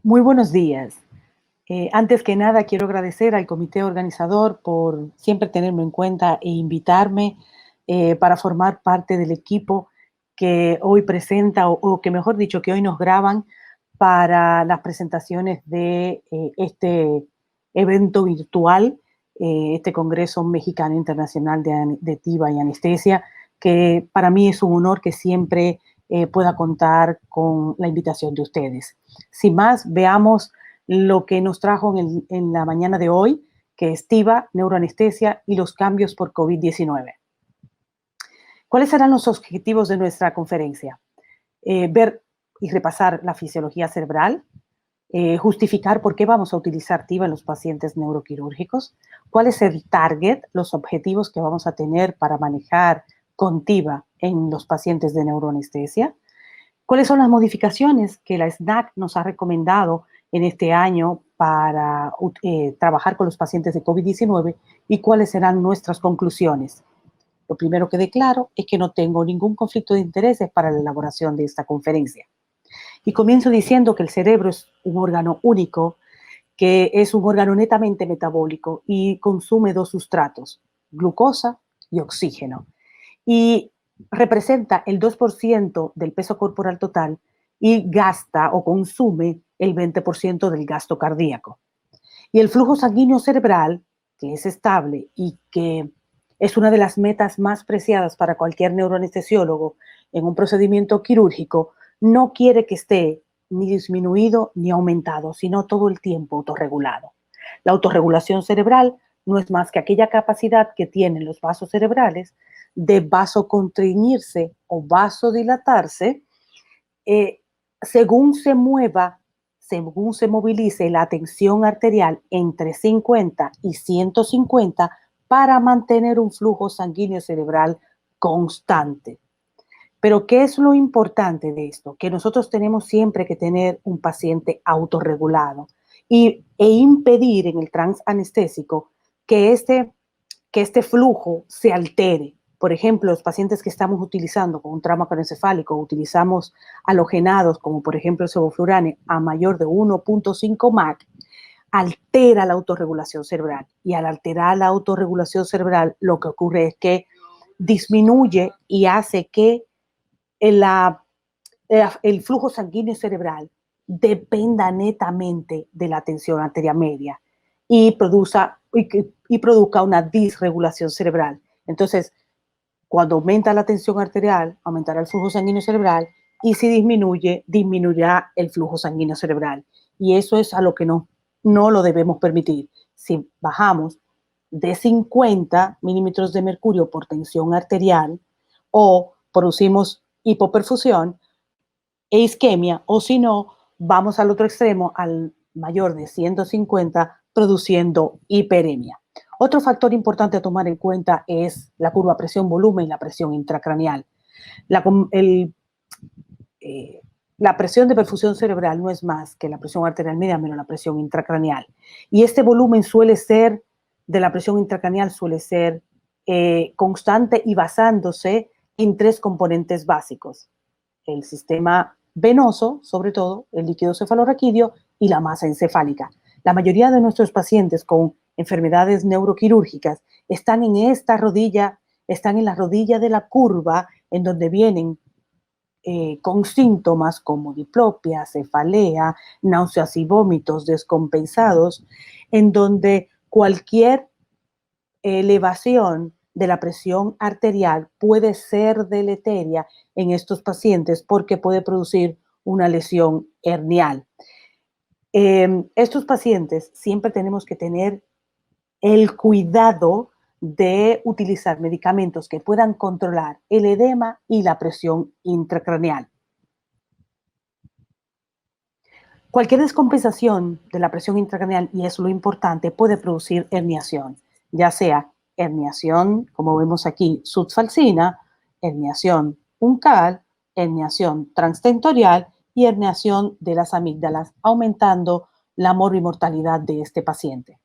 Muy buenos días. Antes que nada, quiero agradecer al comité organizador por siempre tenerme en cuenta e invitarme para formar parte del equipo que hoy presenta, o que mejor dicho, que hoy nos graban para las presentaciones de este evento virtual, este Congreso Mexicano Internacional de TIVA y Anestesia, que para mí es un honor que siempre pueda contar con la invitación de ustedes. Sin más, veamos lo que nos trajo en la mañana de hoy, que es TIVA, neuroanestesia y los cambios por COVID-19. ¿Cuáles serán los objetivos de nuestra conferencia? Ver y repasar la fisiología cerebral, justificar por qué vamos a utilizar TIVA en los pacientes neuroquirúrgicos, cuál es el target, los objetivos que vamos a tener para manejar con TIVA en los pacientes de neuroanestesia, cuáles son las modificaciones que la SNAC nos ha recomendado en este año para trabajar con los pacientes de COVID-19 y cuáles serán nuestras conclusiones. Lo primero que declaro es que no tengo ningún conflicto de intereses para la elaboración de esta conferencia. Y comienzo diciendo que el cerebro es un órgano único, que es un órgano netamente metabólico y consume dos sustratos, glucosa y oxígeno. Y representa el 2% del peso corporal total y gasta o consume el 20% del gasto cardíaco. Y el flujo sanguíneo cerebral, que es estable y que es una de las metas más preciadas para cualquier neuroanestesiólogo en un procedimiento quirúrgico, no quiere que esté ni disminuido ni aumentado, sino todo el tiempo autorregulado. La autorregulación cerebral no es más que aquella capacidad que tienen los vasos cerebrales de vasoconstriñirse o vasodilatarse según se mueva, según se movilice la tensión arterial entre 50 y 150 para mantener un flujo sanguíneo cerebral constante. Pero ¿qué es lo importante de esto? Que nosotros tenemos siempre que tener un paciente autorregulado e impedir en el transanestésico que este flujo se altere. Por ejemplo, los pacientes que estamos utilizando con un trauma craneoencefálico, utilizamos halogenados, como por ejemplo el sevoflurane, a mayor de 1.5 MAC, altera la autorregulación cerebral. Y al alterar la autorregulación cerebral, lo que ocurre es que disminuye y hace que el flujo sanguíneo cerebral dependa netamente de la tensión arterial media y produzca una disregulación cerebral. Entonces, cuando aumenta la tensión arterial, aumentará el flujo sanguíneo cerebral, y si disminuye, disminuirá el flujo sanguíneo cerebral. Y eso es a lo que no lo debemos permitir. Si bajamos de 50 milímetros de mercurio por tensión arterial o producimos hipoperfusión e isquemia, o si no, vamos al otro extremo, al mayor de 150, produciendo hiperemia. Otro factor importante a tomar en cuenta es la curva presión-volumen y la presión intracraneal. La presión de perfusión cerebral no es más que la presión arterial media menos la presión intracraneal. Y este volumen de la presión intracraneal suele ser constante y basándose en tres componentes básicos: el sistema venoso, sobre todo el líquido cefalorraquídeo, y la masa encefálica. La mayoría de nuestros pacientes con enfermedades neuroquirúrgicas están en esta rodilla, están en la rodilla de la curva, en donde vienen con síntomas como diplopia, cefalea, náuseas y vómitos descompensados, en donde cualquier elevación de la presión arterial puede ser deleteria en estos pacientes porque puede producir una lesión hernial. Estos pacientes siempre tenemos que tener el cuidado de utilizar medicamentos que puedan controlar el edema y la presión intracraneal. Cualquier descompensación de la presión intracraneal, y es lo importante, puede producir herniación, ya sea herniación, como vemos aquí, subfalcina, herniación uncal, herniación transtentorial y herniación de las amígdalas, aumentando la morbimortalidad de este paciente.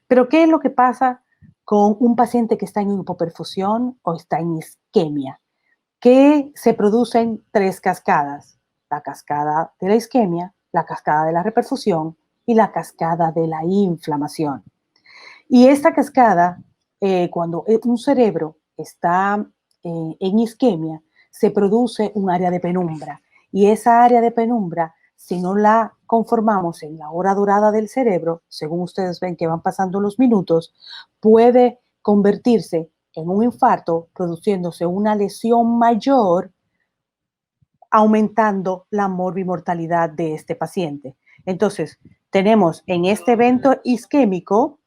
Pero ¿qué es lo que pasa con un paciente que está en hipoperfusión o está en isquemia? Que se producen tres cascadas: la cascada de la isquemia, la cascada de la reperfusión y la cascada de la inflamación. Y esta cascada, cuando un cerebro está en isquemia, se produce un área de penumbra. Y esa área de penumbra, si no la conformamos en la hora dorada del cerebro, según ustedes ven que van pasando los minutos, puede convertirse en un infarto, produciéndose una lesión mayor, aumentando la morbimortalidad de este paciente. Entonces, tenemos en este evento isquémico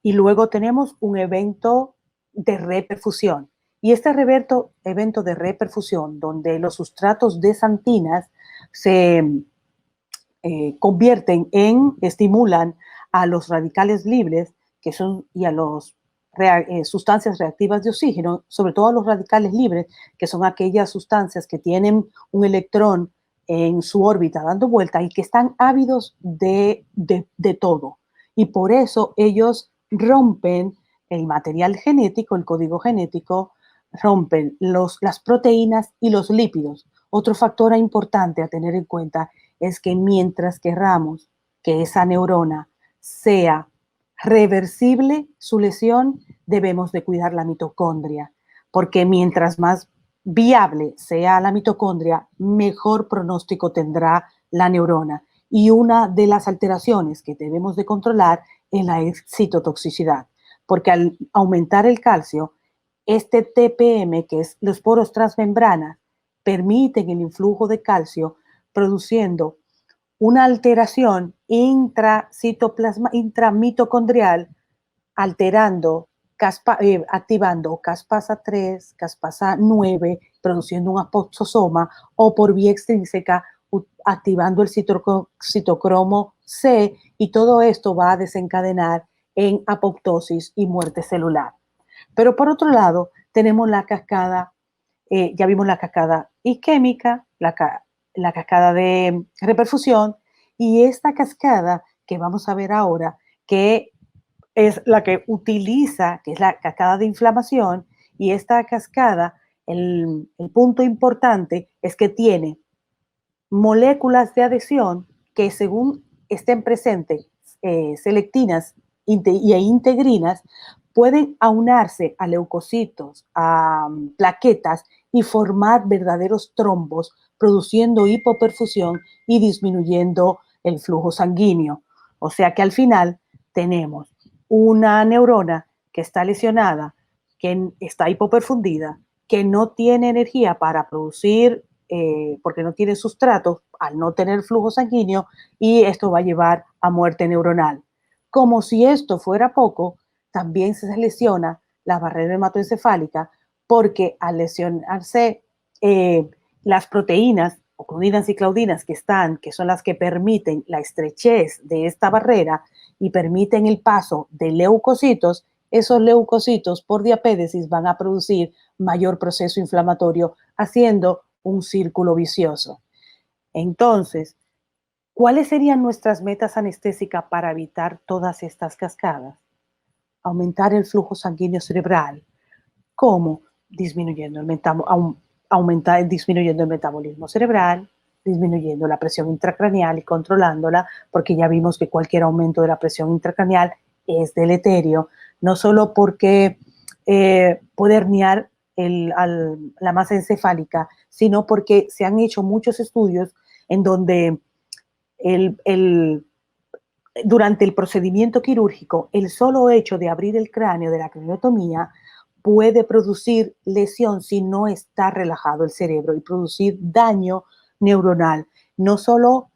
y luego tenemos un evento de reperfusión. Y este evento de reperfusión, donde los sustratos de xantinas se convierten estimulan a los radicales libres, que son, y a los sustancias reactivas de oxígeno, sobre todo a los radicales libres, que son aquellas sustancias que tienen un electrón en su órbita dando vuelta y que están ávidos de todo. Y por eso ellos rompen el material genético, el código genético, rompen las proteínas y los lípidos. Otro factor importante a tener en cuenta es que mientras querramos que esa neurona sea reversible su lesión, debemos de cuidar la mitocondria, porque mientras más viable sea la mitocondria, mejor pronóstico tendrá la neurona. Y una de las alteraciones que debemos de controlar es la excitotoxicidad, porque al aumentar el calcio, este TPM, que es los poros transmembrana, permiten el influjo de calcio produciendo una alteración intramitocondrial, activando caspasa 3, caspasa 9, produciendo un apoptosoma, o por vía extrínseca, activando el citocromo C, y todo esto va a desencadenar en apoptosis y muerte celular. Pero por otro lado, tenemos la cascada, ya vimos la cascada isquémica, la cascada de reperfusión, y esta cascada que vamos a ver ahora, que es la que utiliza, que es la cascada de inflamación, y esta cascada, el punto importante es que tiene moléculas de adhesión que según estén presentes selectinas y integrinas, pueden aunarse a leucocitos, a plaquetas y formar verdaderos trombos, produciendo hipoperfusión y disminuyendo el flujo sanguíneo. O sea que al final tenemos una neurona que está lesionada, que está hipoperfundida, que no tiene energía para producir, porque no tiene sustrato, al no tener flujo sanguíneo, y esto va a llevar a muerte neuronal. Como si esto fuera poco, también se lesiona la barrera hematoencefálica, porque al lesionarse las proteínas, ocludinas y claudinas que son las que permiten la estrechez de esta barrera y permiten el paso de leucocitos, esos leucocitos por diapédesis van a producir mayor proceso inflamatorio, haciendo un círculo vicioso. Entonces, ¿cuáles serían nuestras metas anestésicas para evitar todas estas cascadas? Aumentar el flujo sanguíneo cerebral. ¿Cómo? Disminuyendo disminuyendo el metabolismo cerebral, disminuyendo la presión intracraneal y controlándola, porque ya vimos que cualquier aumento de la presión intracraneal es deleterio, no solo porque puede herniar la masa encefálica, sino porque se han hecho muchos estudios en donde el, el, durante el procedimiento quirúrgico, el solo hecho de abrir el cráneo de la craniotomía puede producir lesión si no está relajado el cerebro y producir daño neuronal, no solo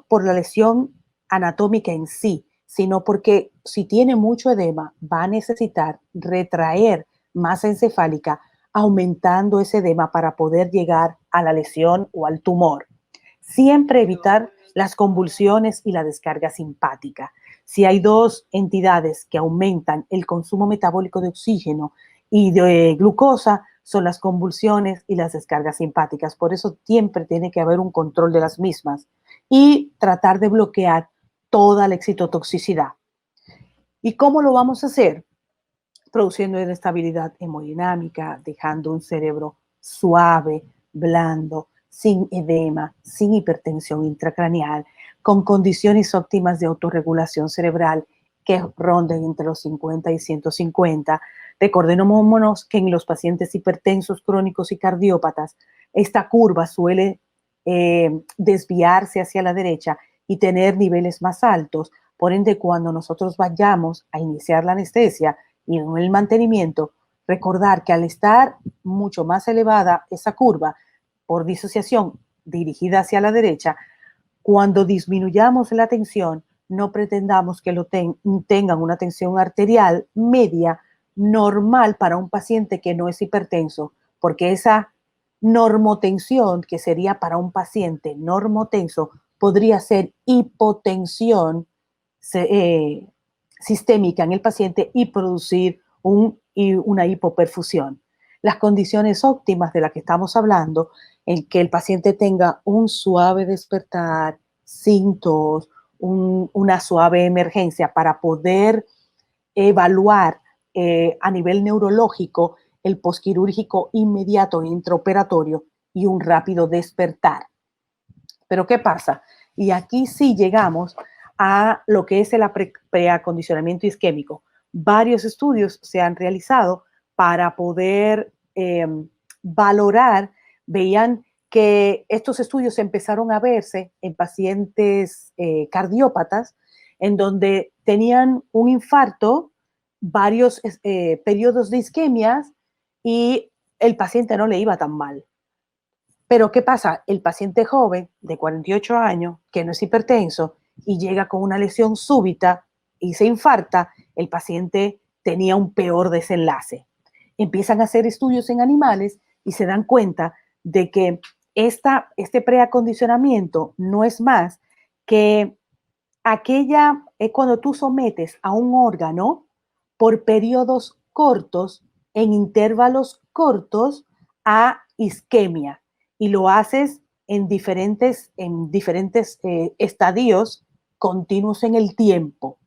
por la lesión anatómica en sí, sino porque si tiene mucho edema va a necesitar retraer masa encefálica, aumentando ese edema para poder llegar a la lesión o al tumor. Siempre evitar las convulsiones y la descarga simpática. Si hay dos entidades que aumentan el consumo metabólico de oxígeno y de glucosa, son las convulsiones y las descargas simpáticas. Por eso siempre tiene que haber un control de las mismas y tratar de bloquear toda la excitotoxicidad. ¿Y cómo lo vamos a hacer? Produciendo inestabilidad hemodinámica, dejando un cerebro suave, blando, sin edema, sin hipertensión intracraneal, con condiciones óptimas de autorregulación cerebral que ronden entre los 50 y 150. Recordémonos que en los pacientes hipertensos crónicos y cardiópatas, esta curva suele desviarse hacia la derecha y tener niveles más altos. Por ende, cuando nosotros vayamos a iniciar la anestesia y en el mantenimiento, recordar que al estar mucho más elevada esa curva por disociación dirigida hacia la derecha, cuando disminuyamos la tensión, no pretendamos que tengan una tensión arterial media normal para un paciente que no es hipertenso, porque esa normotensión, que sería para un paciente normotenso, podría ser hipotensión sistémica en el paciente y producir una hipoperfusión. Las condiciones óptimas de las que estamos hablando, en que el paciente tenga un suave despertar, sin tos, una suave emergencia para poder evaluar a nivel neurológico el posquirúrgico inmediato e intraoperatorio y un rápido despertar. Pero ¿qué pasa? Y aquí sí llegamos a lo que es el preacondicionamiento isquémico. Varios estudios se han realizado para poder valorar, veían que estos estudios empezaron a verse en pacientes cardiópatas, en donde tenían un infarto, varios periodos de isquemias y el paciente no le iba tan mal. Pero ¿qué pasa? El paciente joven de 48 años, que no es hipertenso, y llega con una lesión súbita y se infarta, el paciente tenía un peor desenlace. Empiezan a hacer estudios en animales y se dan cuenta de que este preacondicionamiento no es más que cuando tú sometes a un órgano por periodos cortos, en intervalos cortos, a isquemia, y lo haces en diferentes estadios continuos en el tiempo.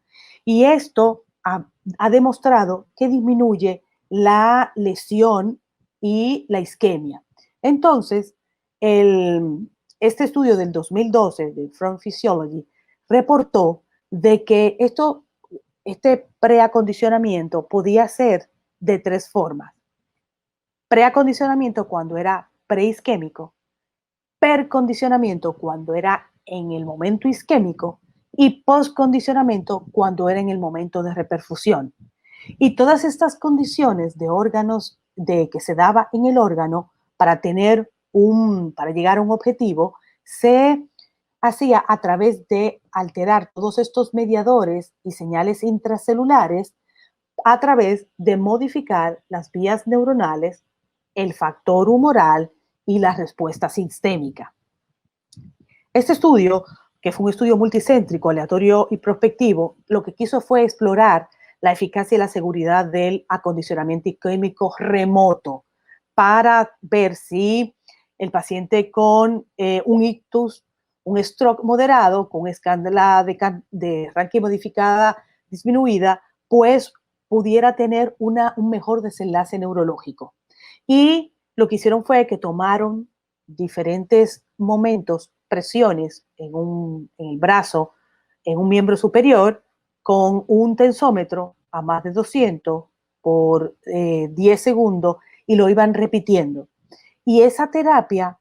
Y esto ha demostrado que disminuye la lesión y la isquemia. Entonces, este estudio del 2012 de From Physiology reportó de que este preacondicionamiento podía ser de tres formas. Preacondicionamiento cuando era preisquémico, percondicionamiento cuando era en el momento isquémico y postcondicionamiento cuando era en el momento de reperfusión. Y todas estas condiciones de órganos que se daba en el órgano para llegar a un objetivo se hacía a través de alterar todos estos mediadores y señales intracelulares a través de modificar las vías neuronales, el factor humoral y la respuesta sistémica. Este estudio, que fue un estudio multicéntrico, aleatorio y prospectivo, lo que quiso fue explorar la eficacia y la seguridad del acondicionamiento isquémico remoto para ver si el paciente con un ictus, un stroke moderado, con escala de Rankine modificada disminuida, pues pudiera tener un mejor desenlace neurológico. Y lo que hicieron fue que tomaron diferentes momentos, presiones en el brazo, en un miembro superior, con un tensómetro a más de 200 por 10 segundos y lo iban repitiendo. Y esa terapia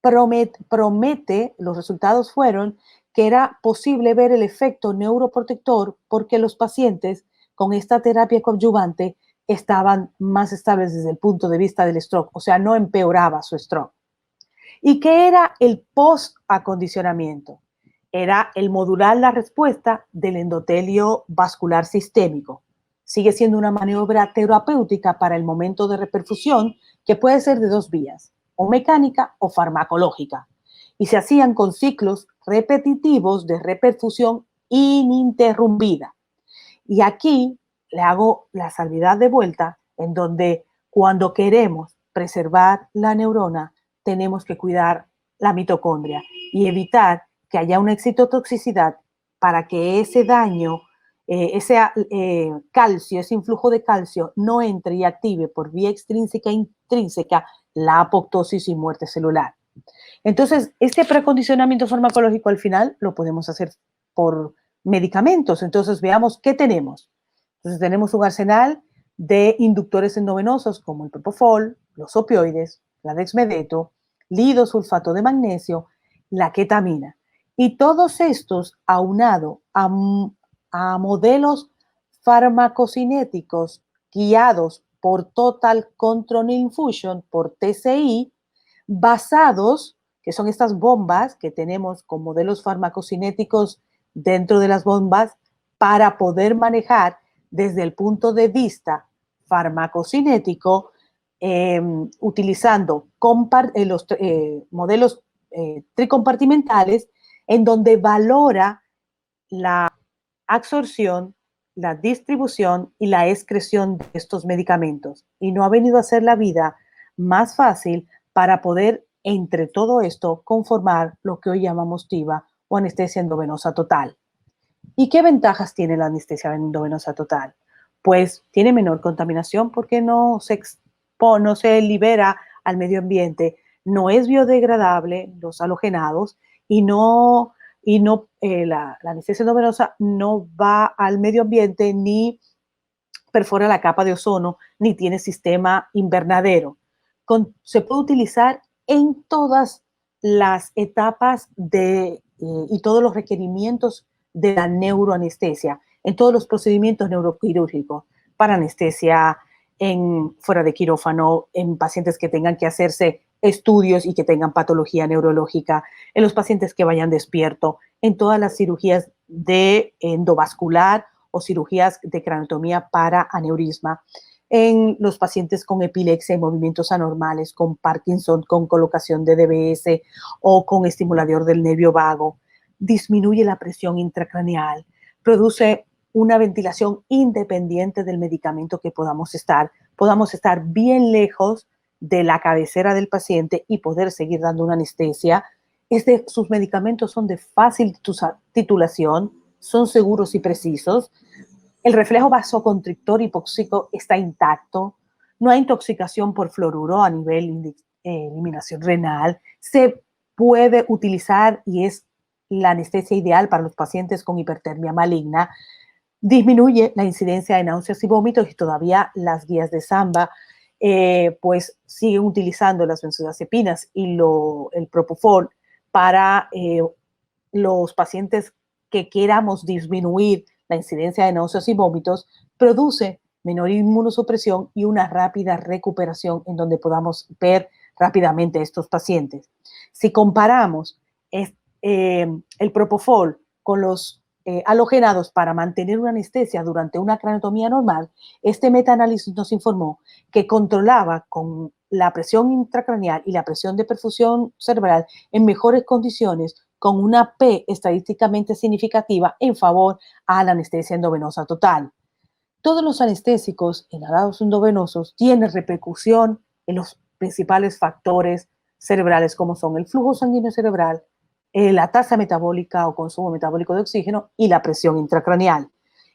promete, los resultados fueron que era posible ver el efecto neuroprotector porque los pacientes con esta terapia coadyuvante estaban más estables desde el punto de vista del stroke, o sea, no empeoraba su stroke. ¿Y qué era el post-acondicionamiento? Era el modular la respuesta del endotelio vascular sistémico. Sigue siendo una maniobra terapéutica para el momento de reperfusión que puede ser de dos vías, o mecánica o farmacológica, y se hacían con ciclos repetitivos de reperfusión ininterrumpida. Y aquí le hago la salvedad de vuelta, en donde cuando queremos preservar la neurona, tenemos que cuidar la mitocondria y evitar que haya una excitotoxicidad para que ese daño, ese calcio, ese influjo de calcio no entre y active por vía extrínseca e intrínseca la apoptosis y muerte celular. Entonces, este precondicionamiento farmacológico al final lo podemos hacer por medicamentos. Entonces, veamos qué tenemos. Entonces, tenemos un arsenal de inductores endovenosos como el propofol, los opioides, la dexmedeto, lidosulfato de magnesio, la ketamina. Y todos estos, aunado a modelos farmacocinéticos guiados por Total Control Infusion, por TCI, basados, que son estas bombas que tenemos con modelos farmacocinéticos dentro de las bombas para poder manejar desde el punto de vista farmacocinético, utilizando los modelos tricompartimentales en donde valora la absorción, la distribución y la excreción de estos medicamentos. Y no ha venido a ser la vida más fácil para poder, entre todo esto, conformar lo que hoy llamamos TIVA o anestesia endovenosa total. ¿Y qué ventajas tiene la anestesia endovenosa total? Pues tiene menor contaminación porque no se libera al medio ambiente, no es biodegradable, los halogenados, la anestesia endovenosa no va al medio ambiente ni perfora la capa de ozono, ni tiene sistema invernadero. Se puede utilizar en todas las etapas y todos los requerimientos de la neuroanestesia, en todos los procedimientos neuroquirúrgicos, para anestesia fuera de quirófano, en pacientes que tengan que hacerse estudios y que tengan patología neurológica, en los pacientes que vayan despierto, en todas las cirugías de endovascular o cirugías de craneotomía para aneurisma, en los pacientes con epilepsia y movimientos anormales, con Parkinson, con colocación de DBS o con estimulador del nervio vago. Disminuye la presión intracraneal, produce una ventilación independiente del medicamento que podamos estar bien lejos de la cabecera del paciente y poder seguir dando una anestesia. Sus medicamentos son de fácil titulación, son seguros y precisos. El reflejo vasoconstrictor hipóxico está intacto. No hay intoxicación por fluoruro a nivel de eliminación renal. Se puede utilizar y es la anestesia ideal para los pacientes con hipertermia maligna. Disminuye la incidencia de náuseas y vómitos y todavía las guías de Samba pues siguen utilizando las benzodiazepinas y el propofol para los pacientes que queramos disminuir la incidencia de náuseas y vómitos, produce menor inmunosupresión y una rápida recuperación en donde podamos ver rápidamente a estos pacientes. Si comparamos el propofol con los halogenados para mantener una anestesia durante una craneotomía normal, este metaanálisis nos informó que controlaba con la presión intracraneal y la presión de perfusión cerebral en mejores condiciones, con una P estadísticamente significativa en favor a la anestesia endovenosa total. Todos los anestésicos inhalados endovenosos tienen repercusión en los principales factores cerebrales como son el flujo sanguíneo cerebral, la tasa metabólica o consumo metabólico de oxígeno y la presión intracraneal.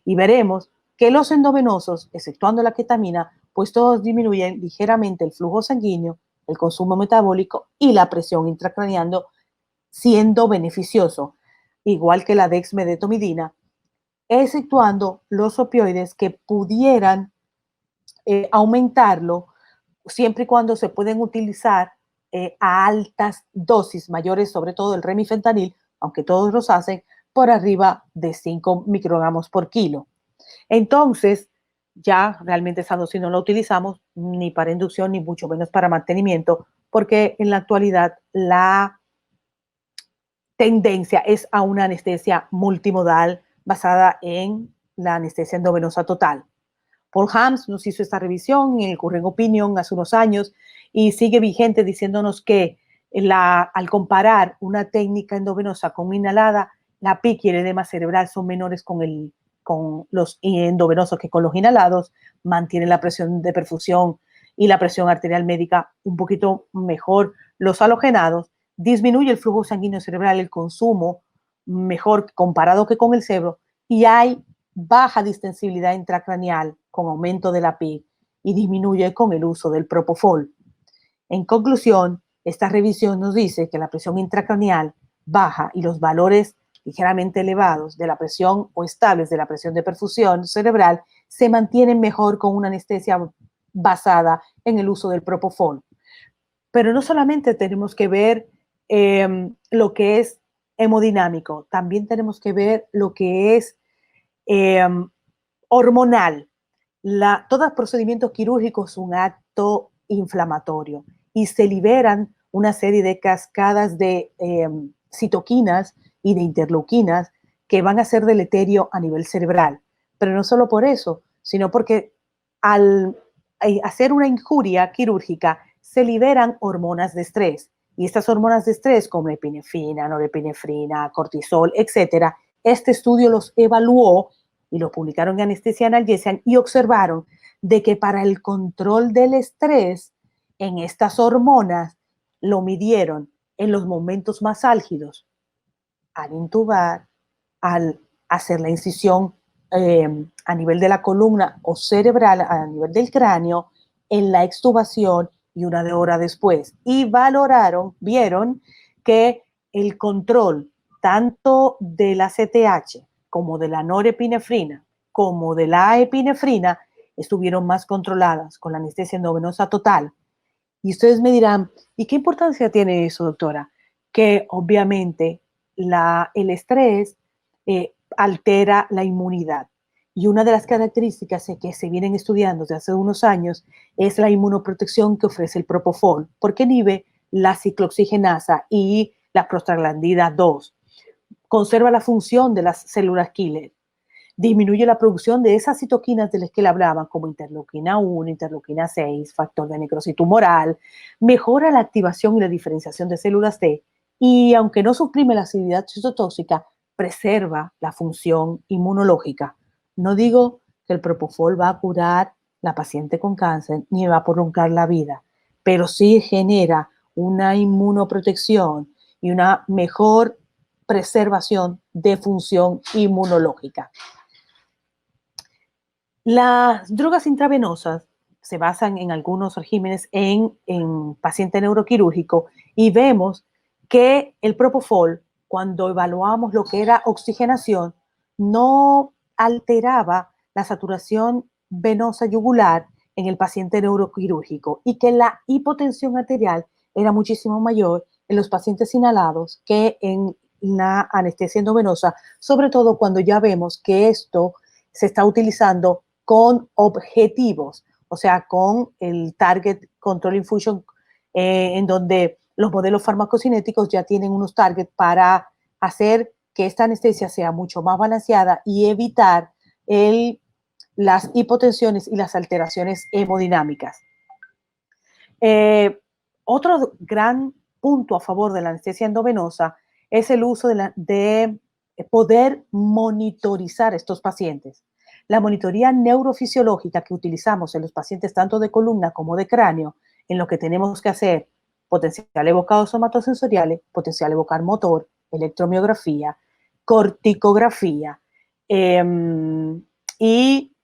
Y veremos que los endovenosos, exceptuando la ketamina, pues todos disminuyen ligeramente el flujo sanguíneo, el consumo metabólico y la presión intracraneal, siendo beneficioso, igual que la dexmedetomidina, exceptuando los opioides que pudieran aumentarlo siempre y cuando se pueden utilizar a altas dosis, mayores, sobre todo el remifentanil, aunque todos los hacen, por arriba de 5 microgramos por kilo. Entonces, ya realmente esa dosis no la utilizamos ni para inducción ni mucho menos para mantenimiento, porque en la actualidad la tendencia es a una anestesia multimodal basada en la anestesia endovenosa total. Paul Hams nos hizo esta revisión en el Current Opinion hace unos años y sigue vigente diciéndonos que al comparar una técnica endovenosa con una inhalada, la PIC y el edema cerebral son menores con los endovenosos que con los inhalados, mantiene la presión de perfusión y la presión arterial médica un poquito mejor. Los halogenados disminuye el flujo sanguíneo cerebral, el consumo mejor comparado que con el cerebro, y hay baja distensibilidad intracraneal con aumento de la PIC y disminuye con el uso del propofol. En conclusión, esta revisión nos dice que la presión intracraneal baja y los valores ligeramente elevados de la presión o estables de la presión de perfusión cerebral se mantienen mejor con una anestesia basada en el uso del propofol. Pero no solamente tenemos que ver lo que es hemodinámico, también tenemos que ver lo que es eh, hormonal. Todo procedimiento quirúrgico es un acto inflamatorio y se liberan una serie de cascadas de citoquinas y de interleuquinas que van a ser deleterio a nivel cerebral. Pero no solo por eso, sino porque al hacer una injuria quirúrgica se liberan hormonas de estrés. Y estas hormonas de estrés, como epinefrina, norepinefrina, cortisol, etcétera, este estudio los evaluó y lo publicaron en Anestesia Analgesian y observaron de que para el control del estrés en estas hormonas lo midieron en los momentos más álgidos, al intubar, al hacer la incisión a nivel de la columna o cerebral, a nivel del cráneo, en la extubación y una hora después. Y vieron que el control tanto de la CTH como de la norepinefrina, como de la epinefrina, estuvieron más controladas con la anestesia endovenosa total. Y ustedes me dirán, ¿y qué importancia tiene eso, doctora? Que obviamente el estrés altera la inmunidad. Y una de las características que se vienen estudiando desde hace unos años es la inmunoprotección que ofrece el propofol, porque inhibe la ciclooxigenasa y la prostaglandina 2. Conserva la función de las células killer, disminuye la producción de esas citoquinas de las que le hablaban, como interleuquina 1, interleuquina 6, factor de necrosis tumoral, mejora la activación y la diferenciación de células T y, aunque no suprime la actividad citotóxica, preserva la función inmunológica. No digo que el propofol va a curar la paciente con cáncer ni va a prolongar la vida, pero sí genera una inmunoprotección y una mejor preservación de función inmunológica. Las drogas intravenosas se basan en algunos regímenes en paciente neuroquirúrgico y vemos que el propofol, cuando evaluamos lo que era oxigenación, no alteraba la saturación venosa yugular en el paciente neuroquirúrgico y que la hipotensión arterial era muchísimo mayor en los pacientes inhalados que en la anestesia endovenosa, sobre todo cuando ya vemos que esto se está utilizando con objetivos, o sea, con el Target Control Infusion, en donde los modelos farmacocinéticos ya tienen unos targets para hacer que esta anestesia sea mucho más balanceada y evitar las hipotensiones y las alteraciones hemodinámicas. Otro gran punto a favor de la anestesia endovenosa es el uso de poder monitorizar estos pacientes. La monitoría neurofisiológica que utilizamos en los pacientes tanto de columna como de cráneo, en lo que tenemos que hacer potencial evocado somatosensoriales, potencial evocar motor, electromiografía, corticografía y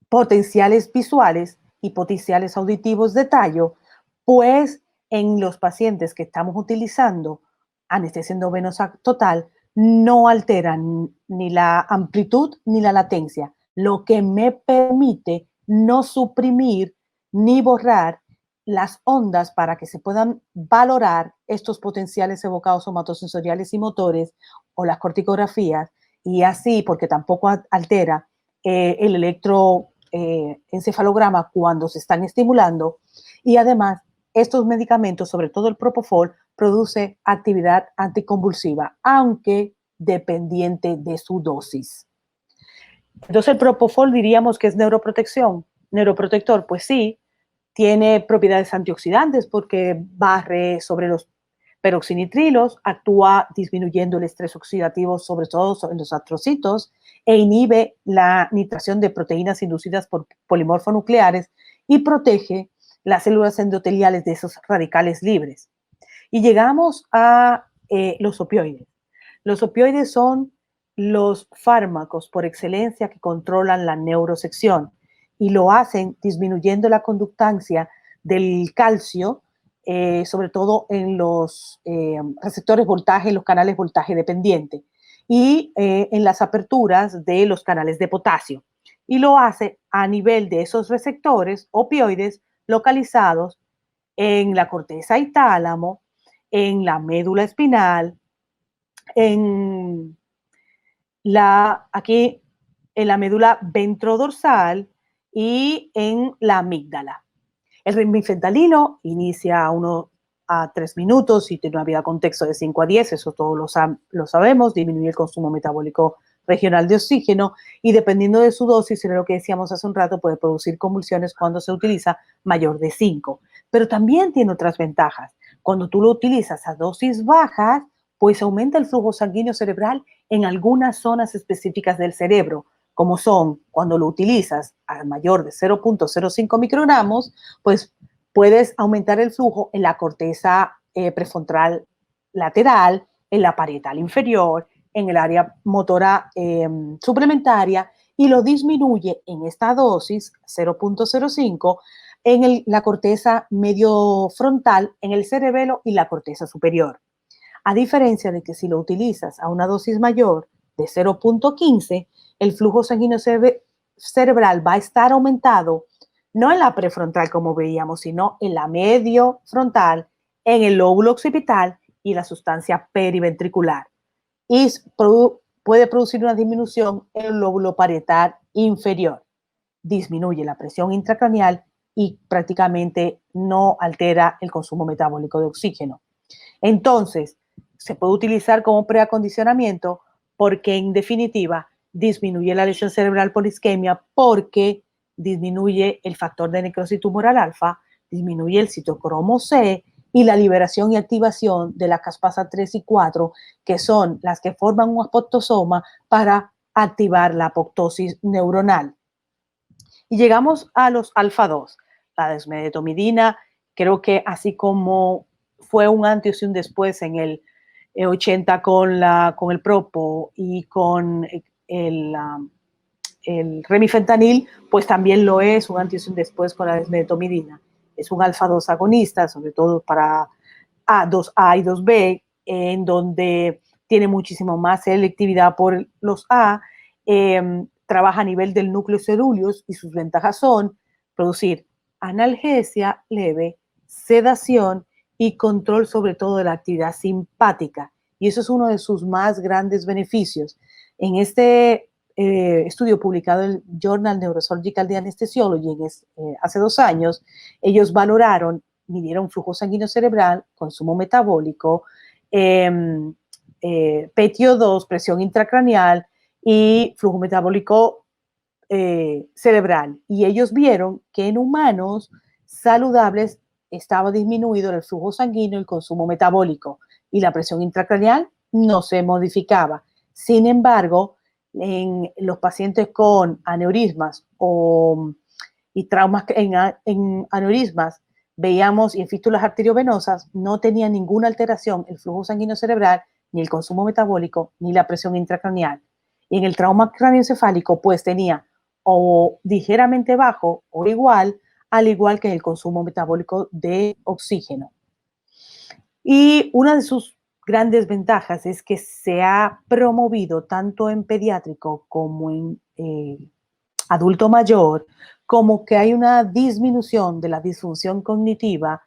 potenciales visuales y potenciales auditivos de tallo, pues en los pacientes que estamos utilizando anestesia endovenosa total no alteran ni la amplitud ni la latencia, lo que me permite no suprimir ni borrar las ondas para que se puedan valorar estos potenciales evocados somatosensoriales y motores o las corticografías y así, porque tampoco altera el electroencefalograma cuando se están estimulando y además estos medicamentos, sobre todo el propofol, produce actividad anticonvulsiva, aunque dependiente de su dosis. Entonces el propofol diríamos que es neuroprotector, pues sí, tiene propiedades antioxidantes porque barre sobre los peroxinitrilos, actúa disminuyendo el estrés oxidativo, sobre todo en los astrocitos, e inhibe la nitración de proteínas inducidas por polimorfonucleares y protege las células endoteliales de esos radicales libres. Y llegamos a los opioides. Los opioides son los fármacos por excelencia que controlan la neurosección y lo hacen disminuyendo la conductancia del calcio sobre todo en los receptores voltaje, los canales voltaje dependiente, y en las aperturas de los canales de potasio. Y lo hace a nivel de esos receptores opioides localizados en la corteza y tálamo, en la médula espinal, aquí en la médula ventrodorsal y en la amígdala. El remifentanilo inicia a 1 a 3 minutos y tiene una vida contexto de 5 a 10, eso todos lo sabemos, disminuye el consumo metabólico regional de oxígeno y dependiendo de su dosis, era lo que decíamos hace un rato, puede producir convulsiones cuando se utiliza mayor de 5. Pero también tiene otras ventajas. Cuando tú lo utilizas a dosis bajas, pues aumenta el flujo sanguíneo cerebral en algunas zonas específicas del cerebro, como son cuando lo utilizas a mayor de 0.05 microgramos, pues puedes aumentar el flujo en la corteza prefrontal lateral, en la parietal inferior, en el área motora suplementaria y lo disminuye en esta dosis 0.05 en la corteza medio frontal, en el cerebelo y la corteza superior. A diferencia de que si lo utilizas a una dosis mayor de 0.15, el flujo sanguíneo cerebral va a estar aumentado no en la prefrontal como veíamos, sino en la medio frontal, en el lóbulo occipital y la sustancia periventricular. Y puede producir una disminución en el lóbulo parietal inferior. Disminuye la presión intracraneal y prácticamente no altera el consumo metabólico de oxígeno. Entonces, se puede utilizar como preacondicionamiento porque en definitiva disminuye la lesión cerebral por isquemia porque disminuye el factor de necrosis tumoral alfa, disminuye el citocromo C y la liberación y activación de la caspasa 3 y 4, que son las que forman un apoptosoma para activar la apoptosis neuronal. Y llegamos a los alfa 2, la desmedetomidina, creo que así como fue un antes y un después en el 80 con el propo y con el remifentanil, pues también lo es un antes y un después con la desmedetomidina. Es un alfa 2 agonista, sobre todo para A2A y 2B, en donde tiene muchísimo más selectividad por los A, trabaja a nivel del núcleo cerúleos y sus ventajas son producir analgesia leve, sedación y control sobre todo de la actividad simpática. Y eso es uno de sus más grandes beneficios. En este estudio publicado en el Journal Neurosurgical de Anesthesiology hace 2 años, ellos valoraron, midieron flujo sanguíneo cerebral, consumo metabólico, PTO2, presión intracraneal y flujo metabólico cerebral. Y ellos vieron que en humanos saludables estaba disminuido el flujo sanguíneo, el consumo metabólico y la presión intracraneal no se modificaba. Sin embargo, en los pacientes con aneurismas y traumas en aneurismas, veíamos y en fístulas arteriovenosas no tenía ninguna alteración el flujo sanguíneo cerebral, ni el consumo metabólico, ni la presión intracraneal. Y en el trauma cráneoencefálico, pues tenía o ligeramente bajo o igual, al igual que el consumo metabólico de oxígeno. Y una de sus grandes ventajas es que se ha promovido tanto en pediátrico como en adulto mayor, como que hay una disminución de la disfunción cognitiva,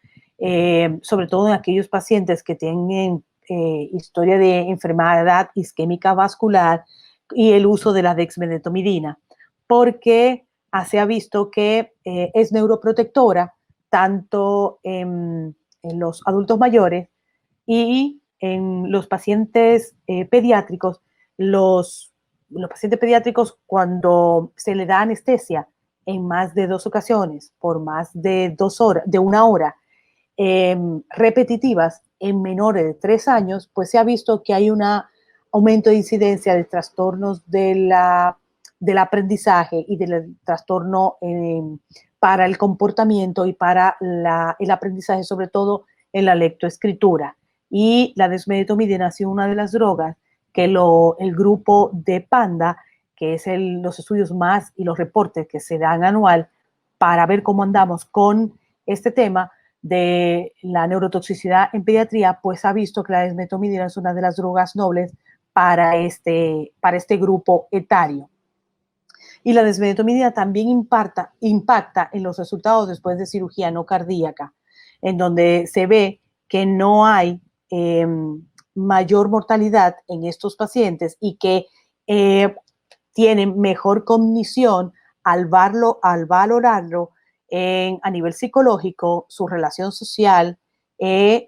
sobre todo en aquellos pacientes que tienen historia de enfermedad isquémica vascular y el uso de la dexmedetomidina, porque se ha visto que es neuroprotectora tanto en los adultos mayores y en los pacientes pediátricos. Los pacientes pediátricos, cuando se le da anestesia en más de 2 ocasiones, por más de 2 horas, de 1 hora, repetitivas en menores de 3 años, pues se ha visto que hay un aumento de incidencia de trastornos del aprendizaje y del trastorno para el comportamiento y para el aprendizaje, sobre todo en la lectoescritura. Y la desmedetomidina ha sido una de las drogas que el grupo de PANDA, que es los estudios más y los reportes que se dan anual para ver cómo andamos con este tema, de la neurotoxicidad en pediatría, pues ha visto que la desmetomidina es una de las drogas nobles para este grupo etario. Y la desmetomidina también impacta en los resultados después de cirugía no cardíaca, en donde se ve que no hay mayor mortalidad en estos pacientes y que tienen mejor cognición al valorarlo a nivel psicológico, su relación social, a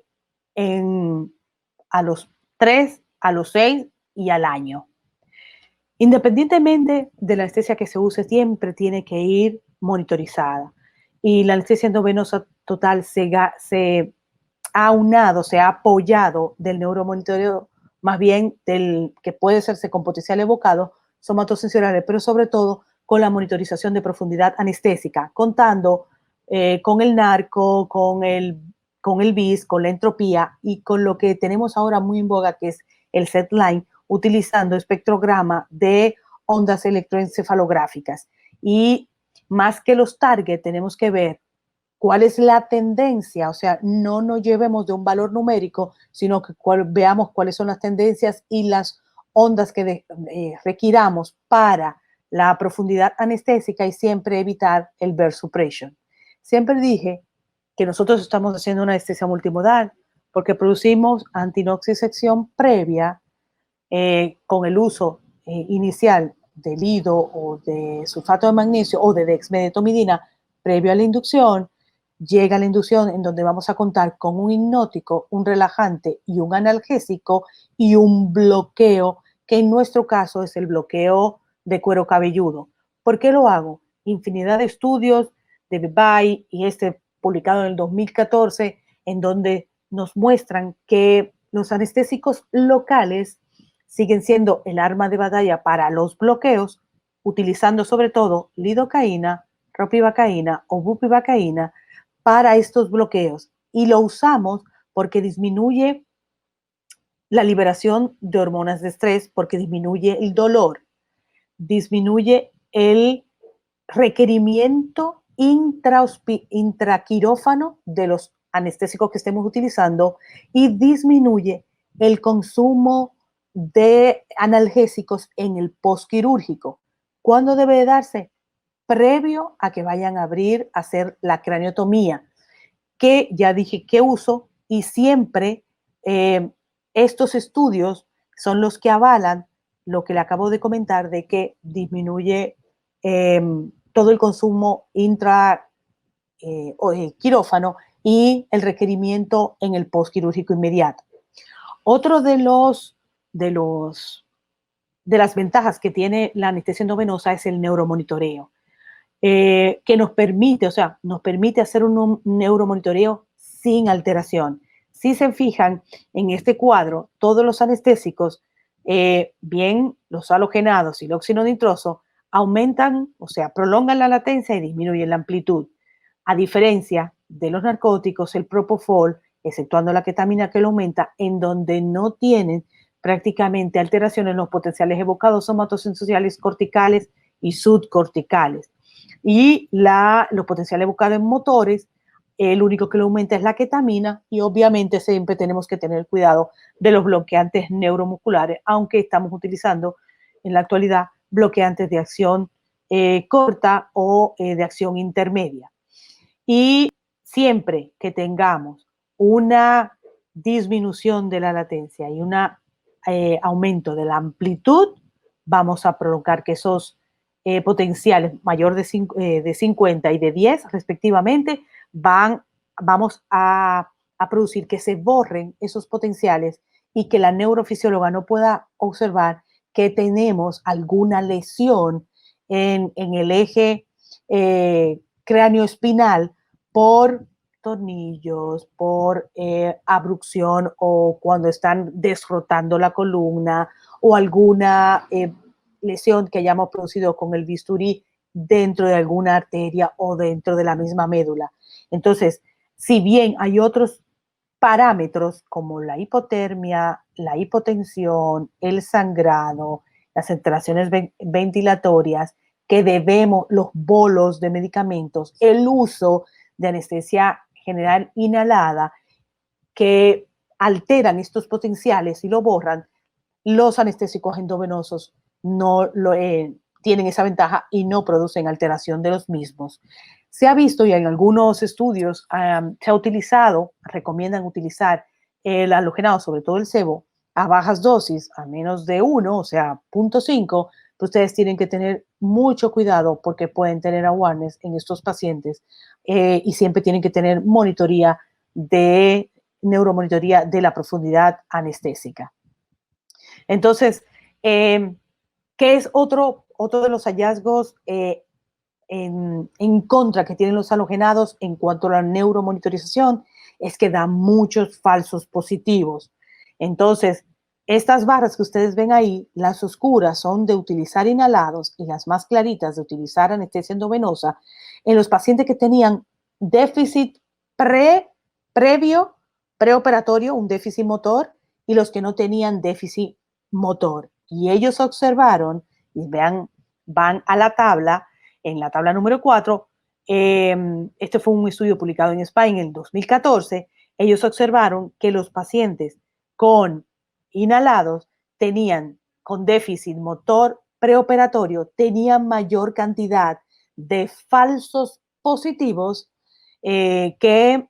los 3, a los 6 y al año. Independientemente de la anestesia que se use, siempre tiene que ir monitorizada. Y la anestesia endovenosa total se ha aunado, se ha apoyado del neuromonitoreo, más bien del que puede serse con potencial evocado, somatosensoriales, pero sobre todo con la monitorización de profundidad anestésica, contando con el narco, con el BIS, con la entropía y con lo que tenemos ahora muy en boga, que es el SETline, utilizando espectrograma de ondas electroencefalográficas. Y más que los target, tenemos que ver cuál es la tendencia, o sea, no nos llevemos de un valor numérico, sino que veamos cuáles son las tendencias y las ondas que requiramos para la profundidad anestésica y siempre evitar el burst suppression. Siempre dije que nosotros estamos haciendo una anestesia multimodal porque producimos antinoxisección previa con el uso inicial de lido o de sulfato de magnesio o de dexmedetomidina previo a la inducción. Llega la inducción en donde vamos a contar con un hipnótico, un relajante y un analgésico y un bloqueo, que en nuestro caso es el bloqueo de cuero cabelludo. ¿Por qué lo hago? Infinidad de estudios de Dubai y publicado en el 2014, en donde nos muestran que los anestésicos locales siguen siendo el arma de batalla para los bloqueos, utilizando sobre todo lidocaína, ropivacaína o bupivacaína para estos bloqueos. Y lo usamos porque disminuye la liberación de hormonas de estrés, porque disminuye el dolor, disminuye el requerimiento intraquirófano de los anestésicos que estemos utilizando y disminuye el consumo de analgésicos en el postquirúrgico. ¿Cuándo debe darse? Previo a que vayan a hacer la craniotomía, que ya dije que uso, y siempre estos estudios son los que avalan lo que le acabo de comentar de que disminuye todo el consumo quirófano y el requerimiento en el postquirúrgico inmediato. Otro de las ventajas que tiene la anestesia endovenosa es el neuromonitoreo, que nos permite hacer un neuromonitoreo sin alteración. Si se fijan en este cuadro, todos los anestésicos, bien los halogenados y el óxido nitroso, aumentan, o sea, prolongan la latencia y disminuyen la amplitud. A diferencia de los narcóticos, el propofol, exceptuando la ketamina que lo aumenta, en donde no tienen prácticamente alteraciones en los potenciales evocados somatosensoriales corticales y subcorticales. Y los potenciales evocados en motores, el único que lo aumenta es la ketamina y obviamente siempre tenemos que tener cuidado de los bloqueantes neuromusculares, aunque estamos utilizando en la actualidad bloqueantes de acción corta o de acción intermedia. Y siempre que tengamos una disminución de la latencia y un aumento de la amplitud, vamos a provocar que esos potenciales mayor de 50 y de 10 respectivamente, vamos a producir que se borren esos potenciales y que la neurofisióloga no pueda observar que tenemos alguna lesión en el eje cráneo-espinal por tornillos, por abducción o cuando están desrotando la columna o alguna lesión que hayamos producido con el bisturí dentro de alguna arteria o dentro de la misma médula. Entonces, si bien hay otros parámetros como la hipotermia, la hipotensión, el sangrado, las alteraciones ventilatorias, que debemos, los bolos de medicamentos, el uso de anestesia general inhalada que alteran estos potenciales y lo borran, los anestésicos endovenosos no tienen esa ventaja y no producen alteración de los mismos. Se ha visto y en algunos estudios se ha utilizado, recomiendan utilizar el halogenado, sobre todo el sebo, a bajas dosis, a menos de 1, o sea, 0.5, pues ustedes tienen que tener mucho cuidado porque pueden tener awareness en estos pacientes y siempre tienen que tener neuromonitoría de la profundidad anestésica. Entonces, ¿qué es otro de los hallazgos en contra que tienen los halogenados en cuanto a la neuromonitorización? Es que dan muchos falsos positivos. Entonces, estas barras que ustedes ven ahí, las oscuras son de utilizar inhalados y las más claritas de utilizar anestesia endovenosa en los pacientes que tenían déficit preoperatorio, un déficit motor, y los que no tenían déficit motor. Y ellos observaron, y vean, van a la tabla, en la tabla número 4, este fue un estudio publicado en España en el 2014, ellos observaron que los pacientes con inhalados tenían, con déficit motor preoperatorio, tenían mayor cantidad de falsos positivos que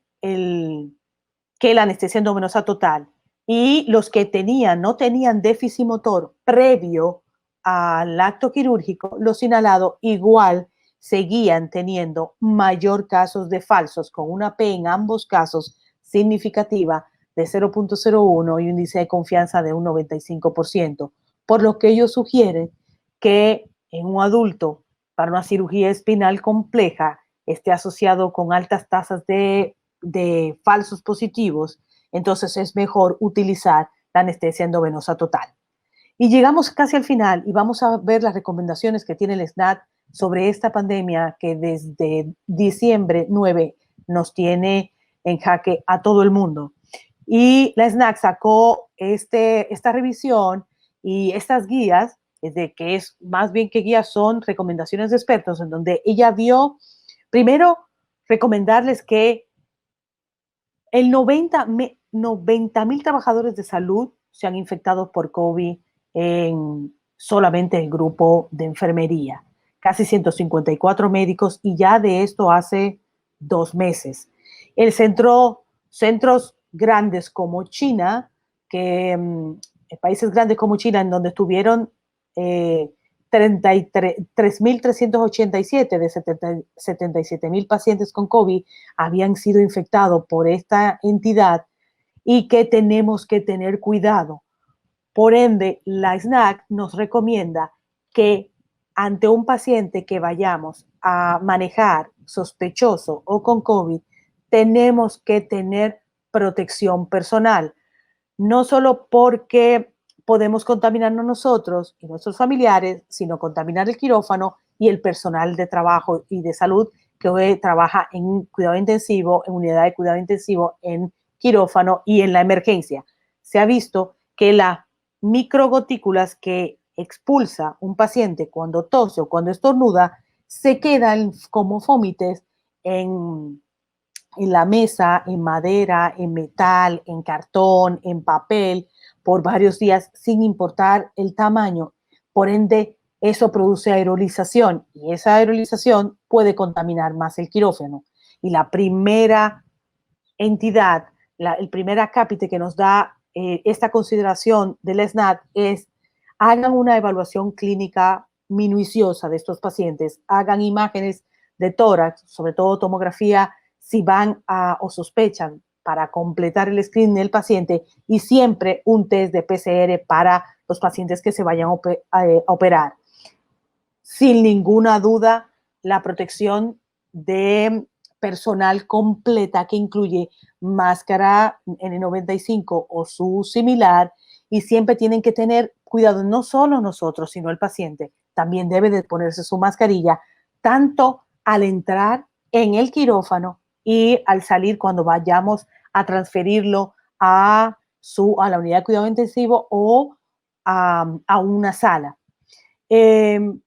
la anestesia endovenosa total. Y los que no tenían déficit motor previo al acto quirúrgico, los inhalados igual seguían teniendo mayor casos de falsos, con una P en ambos casos significativa de 0.01 y un índice de confianza de un 95%, por lo que ellos sugieren que en un adulto para una cirugía espinal compleja esté asociado con altas tasas de falsos positivos, entonces es mejor utilizar la anestesia endovenosa total. Y llegamos casi al final y vamos a ver las recomendaciones que tiene el SNAT sobre esta pandemia que desde diciembre 9 nos tiene en jaque a todo el mundo. Y la SNAC sacó esta revisión y estas guías, de que es más bien que guías, son recomendaciones de expertos, en donde ella vio, primero, recomendarles que el 90,000 trabajadores de salud se han infectado por COVID en solamente el grupo de enfermería. Casi 154 médicos y ya de esto hace 2 meses. Centros grandes como China, países grandes como China, en donde estuvieron 3.387 de 77,000 pacientes con COVID habían sido infectados por esta entidad y que tenemos que tener cuidado. Por ende, la SNAC nos recomienda que ante un paciente que vayamos a manejar sospechoso o con COVID, tenemos que tener protección personal, no solo porque podemos contaminarnos nosotros y nuestros familiares, sino contaminar el quirófano y el personal de trabajo y de salud que hoy trabaja en cuidado intensivo, en unidad de cuidado intensivo, en quirófano y en la emergencia. Se ha visto que las microgotículas que expulsa un paciente cuando tose o cuando estornuda se quedan como fomites en la mesa, en madera, en metal, en cartón, en papel, por varios días, sin importar el tamaño. Por ende, eso produce aerolización y esa aerolización puede contaminar más el quirófano. Y la primera entidad, el primer acápite que nos da esta consideración del SNAT es: hagan una evaluación clínica minuciosa de estos pacientes, hagan imágenes de tórax, sobre todo tomografía, si van o sospechan, para completar el screening del paciente, y siempre un test de PCR para los pacientes que se vayan a operar. Sin ninguna duda, la protección de personal completa que incluye máscara N95 o su similar, y siempre tienen que tener cuidado, no solo nosotros, sino el paciente. También debe de ponerse su mascarilla, tanto al entrar en el quirófano y al salir cuando vayamos a transferirlo a la unidad de cuidado intensivo o a una sala. Este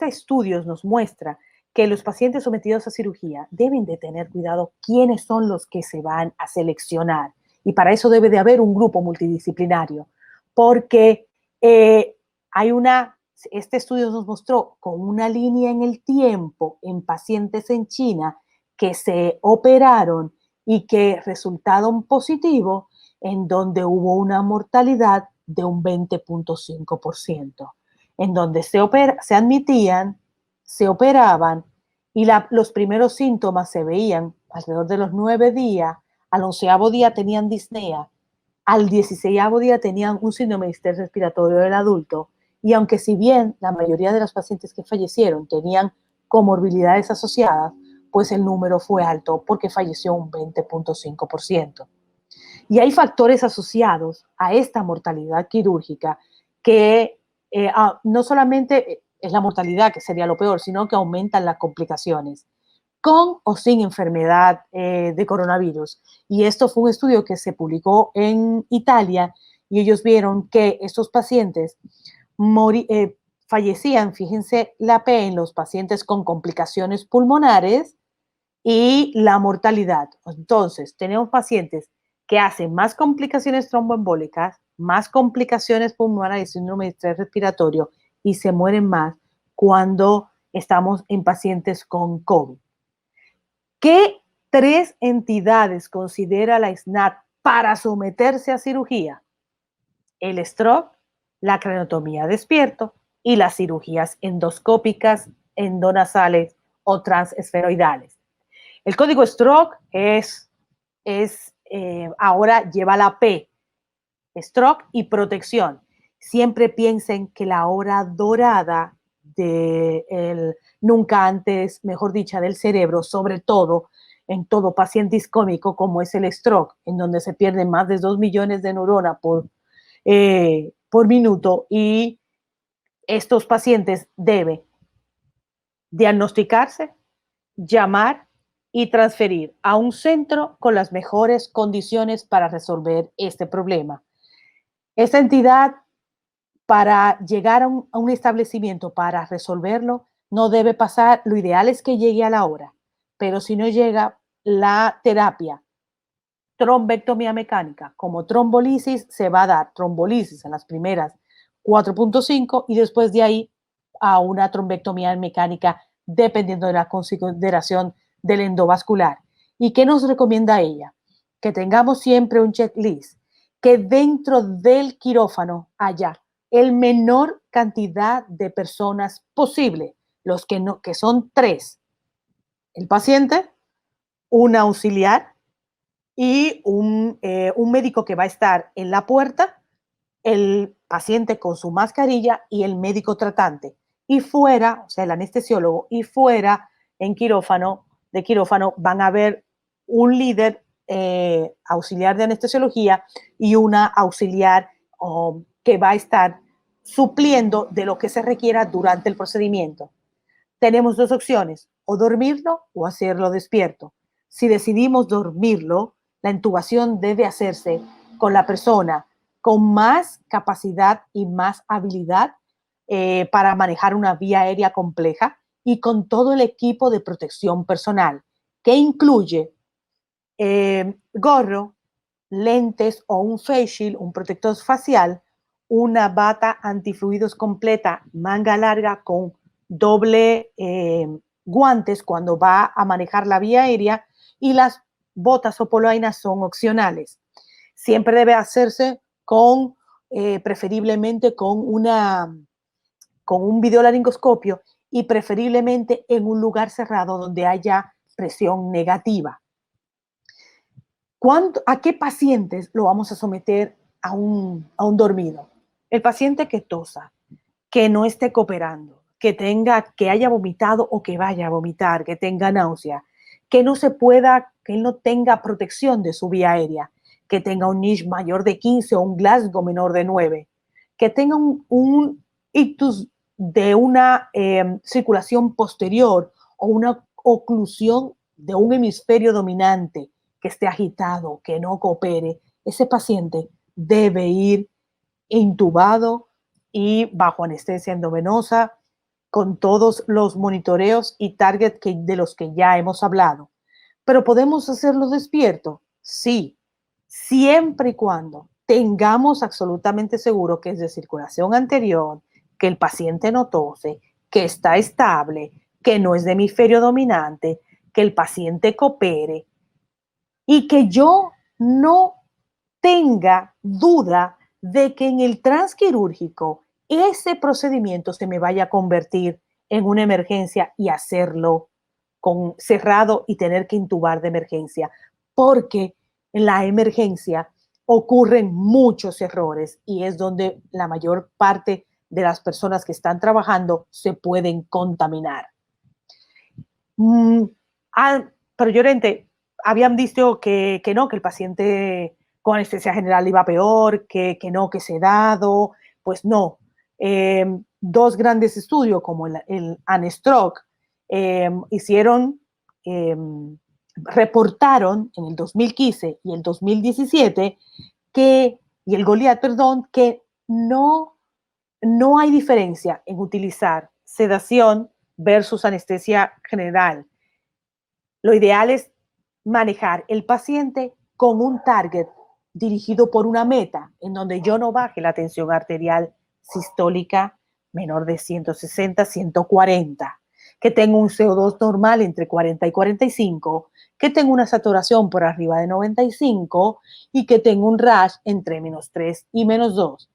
estudio nos muestra que los pacientes sometidos a cirugía deben de tener cuidado quiénes son los que se van a seleccionar. Y para eso debe de haber un grupo multidisciplinario, porque hay este estudio nos mostró con una línea en el tiempo en pacientes en China que se operaron y que resultaron positivos, en donde hubo una mortalidad de un 20.5%, en donde se admitían, se operaban y los primeros síntomas se veían alrededor de los 9 días, al 11º día tenían disnea, al 16º día tenían un síndrome de estrés respiratorio del adulto, y aunque si bien la mayoría de los pacientes que fallecieron tenían comorbilidades asociadas, pues el número fue alto porque falleció un 20.5%. Y hay factores asociados a esta mortalidad quirúrgica que no solamente es la mortalidad, que sería lo peor, sino que aumentan las complicaciones, con o sin enfermedad de coronavirus. Y esto fue un estudio que se publicó en Italia y ellos vieron que estos pacientes fallecían, fíjense la P en los pacientes con complicaciones pulmonares y la mortalidad. Entonces, tenemos pacientes que hacen más complicaciones tromboembólicas, más complicaciones pulmonares y síndrome de estrés respiratorio y se mueren más cuando estamos en pacientes con COVID. ¿Qué 3 entidades considera la SNAT para someterse a cirugía? El stroke, la craniotomía despierto y las cirugías endoscópicas, endonasales o transesferoidales. El código stroke ahora lleva la P, stroke y protección. Siempre piensen que la hora dorada nunca antes, mejor dicha, del cerebro, sobre todo en todo paciente iscómico como es el stroke, en donde se pierden más de 2 millones de neuronas por minuto, y estos pacientes deben diagnosticarse, llamar y transferir a un centro con las mejores condiciones para resolver este problema. Esta entidad, para llegar a un establecimiento para resolverlo, no debe pasar, lo ideal es que llegue a la hora, pero si no llega, la terapia, trombectomía mecánica, como trombolisis, se va a dar trombolisis en las primeras 4.5 y después de ahí a una trombectomía mecánica, dependiendo de la consideración del endovascular. ¿Y qué nos recomienda ella? Que tengamos siempre un checklist, que dentro del quirófano haya el menor cantidad de personas posible, que son 3, el paciente, un auxiliar y un médico que va a estar en la puerta, el paciente con su mascarilla y el médico tratante. Y fuera, o sea, el anestesiólogo, y fuera de quirófano van a haber un líder auxiliar de anestesiología y una auxiliar que va a estar supliendo de lo que se requiera durante el procedimiento. Tenemos 2 opciones, o dormirlo o hacerlo despierto. Si decidimos dormirlo, la intubación debe hacerse con la persona con más capacidad y más habilidad para manejar una vía aérea compleja y con todo el equipo de protección personal, que incluye gorro, lentes o un face shield, un protector facial, una bata antifluidos completa, manga larga con doble guantes cuando va a manejar la vía aérea, y las botas o polainas son opcionales. Siempre debe hacerse preferiblemente con un videolaringoscopio y preferiblemente en un lugar cerrado donde haya presión negativa. ¿A qué pacientes lo vamos a someter a un dormido? El paciente que tosa, que no esté cooperando, que haya vomitado o que vaya a vomitar, que tenga náusea, que él no tenga protección de su vía aérea, que tenga un NISH mayor de 15 o un Glasgow menor de 9, que tenga un ictus de una circulación posterior o una oclusión de un hemisferio dominante, que esté agitado, que no coopere. Ese paciente debe ir intubado y bajo anestesia endovenosa con todos los monitoreos y target de los que ya hemos hablado. ¿Pero podemos hacerlo despierto? Sí, siempre y cuando tengamos absolutamente seguro que es de circulación anterior, que el paciente no tose, que está estable, que no es de hemisferio dominante, que el paciente coopere y que yo no tenga duda de que en el transquirúrgico ese procedimiento se me vaya a convertir en una emergencia y hacerlo con cerrado y tener que intubar de emergencia, porque en la emergencia ocurren muchos errores y es donde la mayor parte de las personas que están trabajando se pueden contaminar. Mm, pero Llorente, habían dicho que no, que el paciente con anestesia general iba peor, que no, que sedado. Pues no. Dos grandes estudios como el ANSTROK hicieron, eh, reportaron en el 2015 y el 2017 y el Goliath, perdón, que no hay diferencia en utilizar sedación versus anestesia general. Lo ideal es manejar el paciente con un target dirigido por una meta en donde yo no baje la tensión arterial sistólica menor de 160, 140, que tenga un CO2 normal entre 40 y 45, que tenga una saturación por arriba de 95 y que tenga un RASH entre -3 y -2.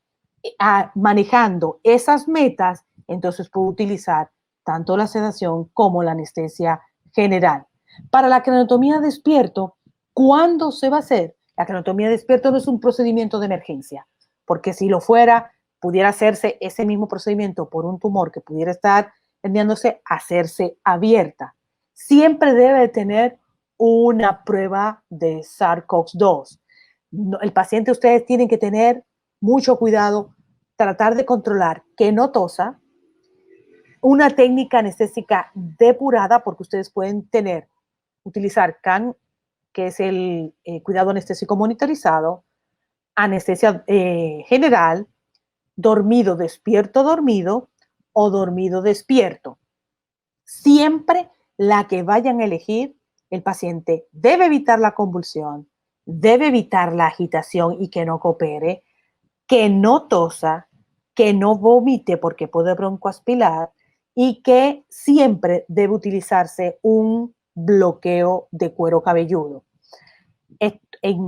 Manejando esas metas, entonces puedo utilizar tanto la sedación como la anestesia general. Para la craniotomía despierto, ¿cuándo se va a hacer? La craniotomía despierto no es un procedimiento de emergencia, porque si lo fuera, pudiera hacerse ese mismo procedimiento por un tumor que pudiera estar tendiéndose a hacerse abierta. Siempre debe tener una prueba de SARS-CoV-2. El paciente, ustedes tienen que tener mucho cuidado, tratar de controlar que no tosa, una técnica anestésica depurada, porque ustedes pueden utilizar CAN, que es el cuidado anestésico monitorizado, anestesia general, dormido, despierto, dormido o dormido, despierto. Siempre la que vayan a elegir, el paciente debe evitar la convulsión, debe evitar la agitación y que no coopere, que no tosa, que no vomite porque puede broncoaspirar y que siempre debe utilizarse un bloqueo de cuero cabelludo.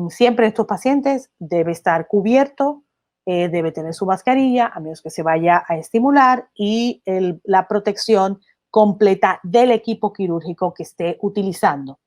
Siempre estos pacientes debe estar cubierto, debe tener su mascarilla a menos que se vaya a estimular y la protección completa del equipo quirúrgico que esté utilizando.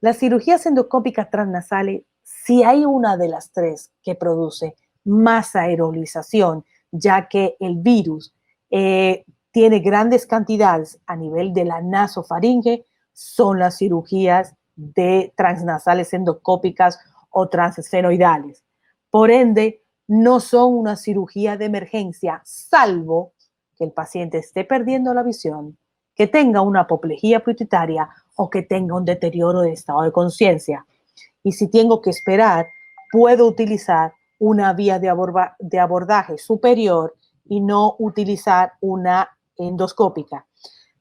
Las cirugías endoscópicas transnasales, si hay una de las tres que produce más aerolización, ya que el virus tiene grandes cantidades a nivel de la nasofaringe, son las cirugías de transnasales endoscópicas o transesfenoidales. Por ende, no son una cirugía de emergencia, salvo que el paciente esté perdiendo la visión, que tenga una apoplejía pituitaria o que tenga un deterioro de estado de conciencia. Y si tengo que esperar, puedo utilizar una vía de abordaje superior y no utilizar una endoscópica.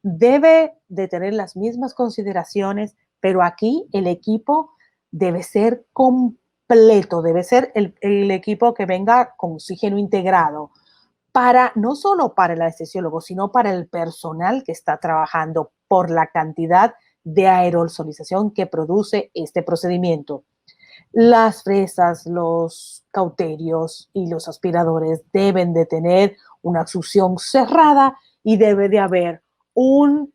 Debe de tener las mismas consideraciones, pero aquí el equipo debe ser completo, debe ser el equipo que venga con oxígeno integrado, no solo para el anestesiólogo, sino para el personal que está trabajando por la cantidad de aerosolización que produce este procedimiento. Las fresas, los cauterios y los aspiradores deben de tener una succión cerrada y debe de haber un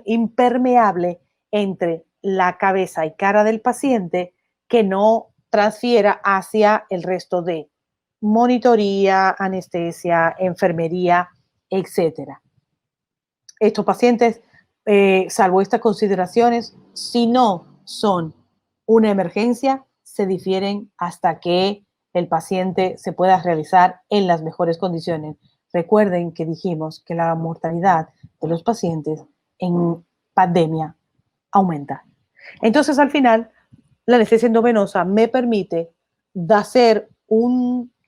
impermeable entre la cabeza y cara del paciente que no transfiera hacia el resto de monitoría, anestesia, enfermería, etcétera. Estos pacientes, salvo estas consideraciones, si no son una emergencia, se difieren hasta que el paciente se pueda realizar en las mejores condiciones. Recuerden que dijimos que la mortalidad de los pacientes en pandemia aumenta. Entonces, al final, la anestesia endovenosa me permite hacer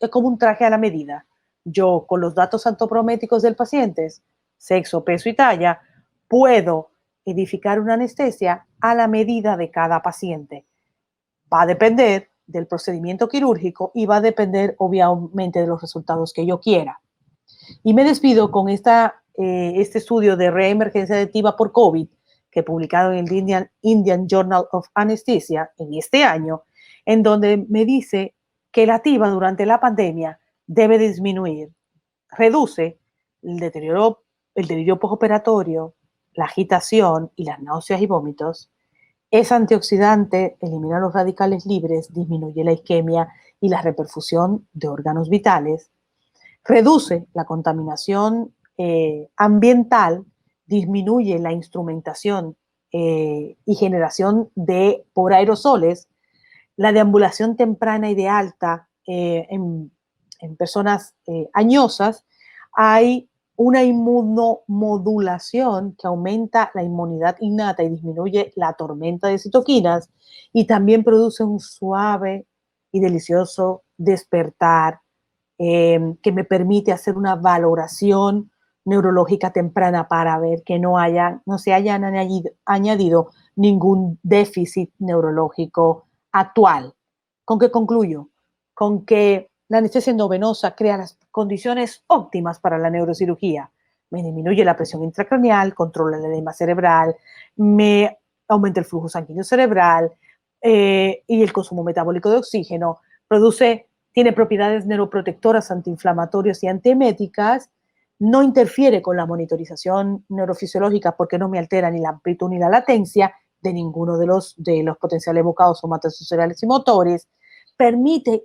es como un traje a la medida. Yo, con los datos antropométricos del paciente, sexo, peso y talla, puedo edificar una anestesia a la medida de cada paciente. Va a depender del procedimiento quirúrgico y va a depender obviamente de los resultados que yo quiera. Y me despido con este estudio de reemergencia de TIVA por COVID que he publicado en el Indian Journal of Anesthesia en este año, en donde me dice que la TIVA durante la pandemia debe disminuir, reduce el delirio postoperatorio, la agitación y las náuseas y vómitos. Es antioxidante, elimina los radicales libres, disminuye la isquemia y la reperfusión de órganos vitales, reduce la contaminación ambiental, disminuye la instrumentación y generación por aerosoles, la deambulación temprana y de alta en personas añosas. Hay una inmunomodulación que aumenta la inmunidad innata y disminuye la tormenta de citoquinas y también produce un suave y delicioso despertar que me permite hacer una valoración neurológica temprana para ver que no se haya añadido ningún déficit neurológico actual. ¿Con qué concluyo? Con que la anestesia endovenosa crea las condiciones óptimas para la neurocirugía. Me disminuye la presión intracraneal, controla el edema cerebral, me aumenta el flujo sanguíneo cerebral y el consumo metabólico de oxígeno, tiene propiedades neuroprotectoras, antiinflamatorias y antieméticas, no interfiere con la monitorización neurofisiológica porque no me altera ni la amplitud ni la latencia de ninguno de los potenciales evocados somatosensoriales y motores, permite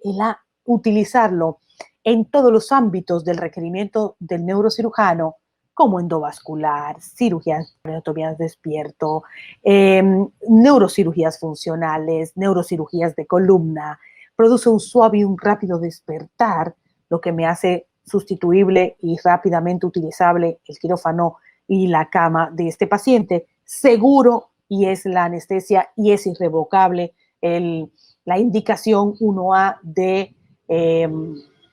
utilizarlo en todos los ámbitos del requerimiento del neurocirujano, como endovascular, cirugías, anatomías despierto, neurocirugías funcionales, neurocirugías de columna. Produce un suave y un rápido despertar, lo que me hace sustituible y rápidamente utilizable el quirófano y la cama de este paciente. Seguro y es la anestesia y es irrevocable la indicación 1A de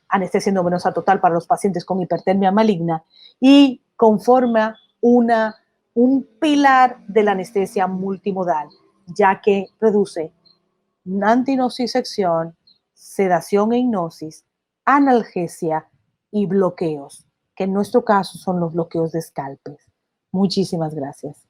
anestesia endovenosa total para los pacientes con hipertermia maligna y conforma un pilar de la anestesia multimodal, ya que produce antinocicepción, sedación e hipnosis, analgesia y bloqueos, que en nuestro caso son los bloqueos de Scalpes. Muchísimas gracias.